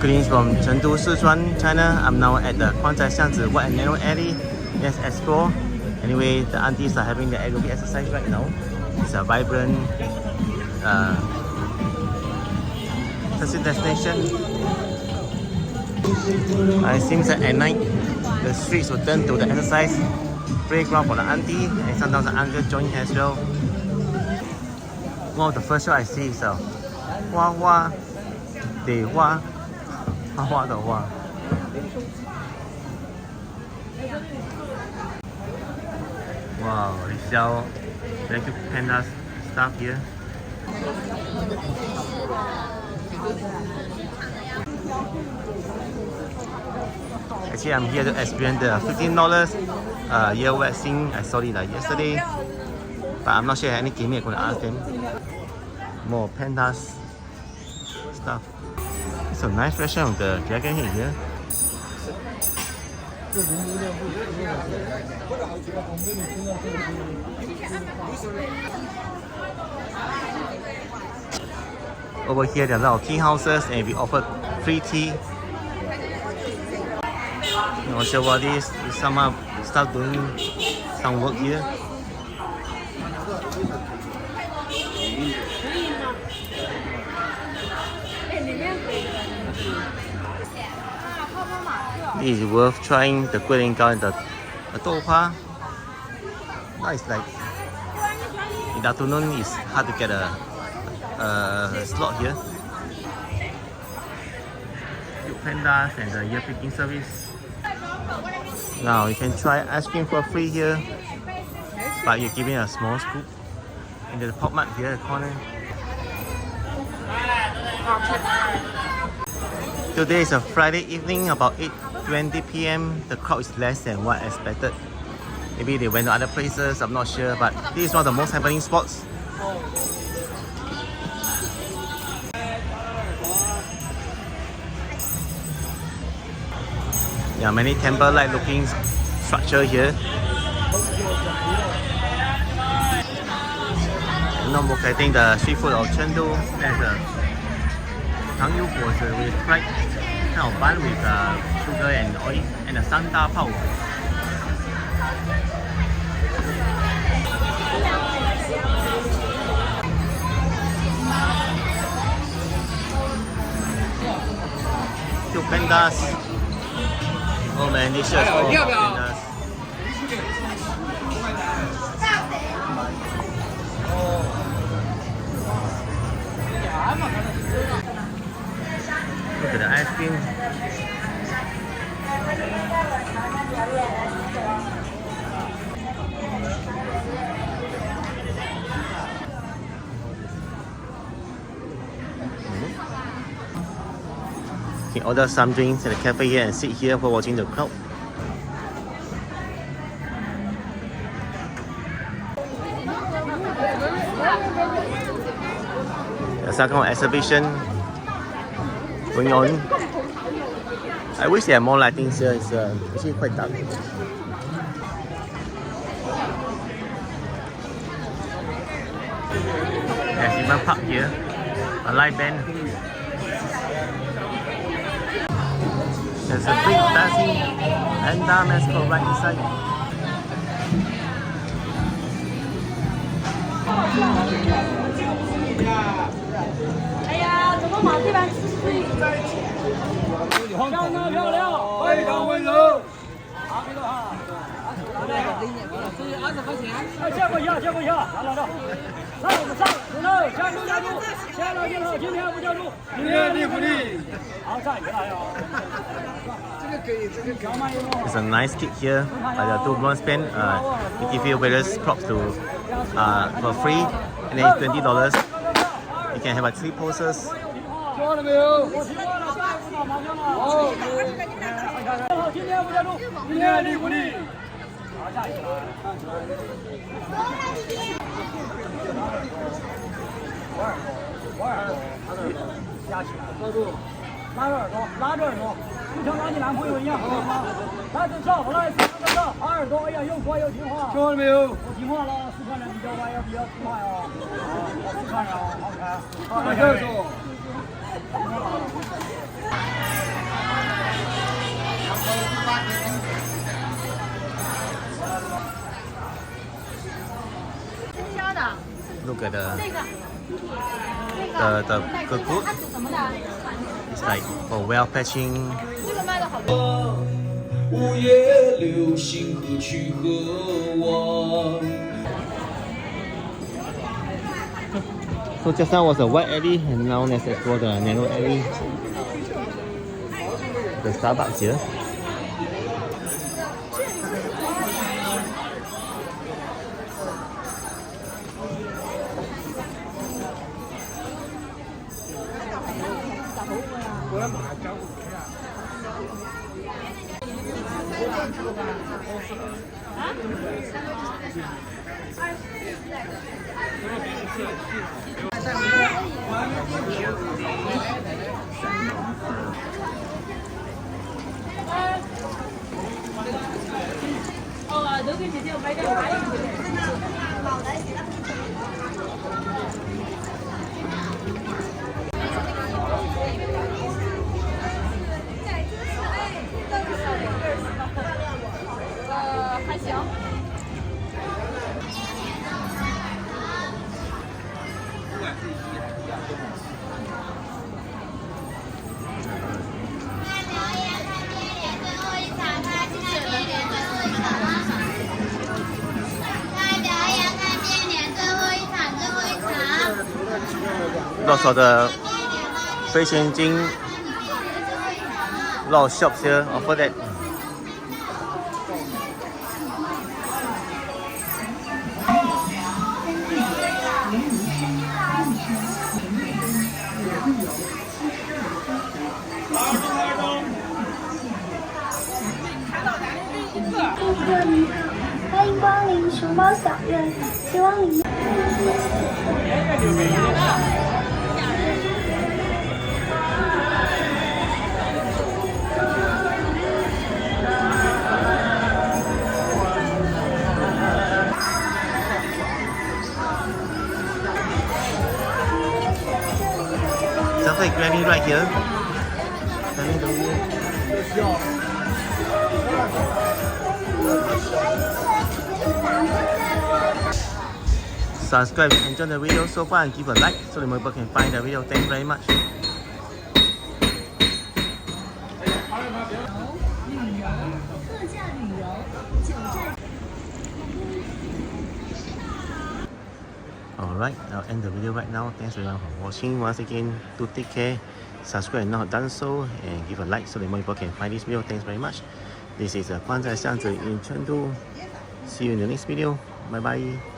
Greetings from Chengdu, Sichuan, China. I'm now at the 宽窄巷子 wide and narrow alley. Let's explore. Anyway, the aunties are having the aerobic exercise right now. It's a vibrant touristy destination. It seems that at night, the streets will turn to the exercise playground for the auntie, and sometimes the uncle join as well. One of the first show I see is a 花花的花，花花的花。Wow, they sell very cute panda stuff here. Actually, I'm here to experience the $15 ear waxing. I saw it yesterday, but I'm not sure any gaming. I'm going to ask them. More pandas stuff. It's a nice version of the dragon head here. Over here, there are a lot of tea houses, and we offer free tea. Not sure what this is. Someone start doing some work here. It is worth trying the 龟苓膏 and the豆花. Nice, like in the afternoon, it's hard to get a slot here. Cute pandas and the ear picking service. Now you can try ice cream for free here, but you're giving a small scoop. And there's a pop mart here in the corner. Today is a Friday evening, about 8:20 p.m. The crowd is less than what I expected. Maybe they went to other places, I'm not sure, but this is one of the most happening spots. There are many temple-like looking structure here. Not locating the street food of Chengdu. There's a 糖油果子 with fried kind of bun with sugar and oil, and a 三大炮. Cute pandas. Oh man, this shirt is full of pandas. Look at the ice cream. You can order some drinks at the cafe here and sit here for watching the crowd. There's some kind of exhibition going on. I wish there are more lightings here. It's actually quite dark. There's even park here, a live band. There's a big dancing panda mascot right inside. There's a nice kit here by the two bronze pen. They give you various props for free, and then it's $20. You can have 3 poses. look at the good. It's like for well patching. 午夜流星何去何往 So just now was a wide alley and now let's explore the narrow alley. The Starbucks here. Lots of the 飞仙金 lot of shops here offer that. “欢迎光临熊猫小院，希望里面。” Just like granny right here. Granny the wheel. Subscribe and enjoy the video so far and give a like so that more people can find the video. Thanks very much. Alright, I'll end the video right now. Thanks everyone for watching. Once again, do take care. Subscribe if not done so and give a like so that more people can find this video. Thanks very much. This is 宽窄巷子 in Chengdu. See you in the next video. Bye bye.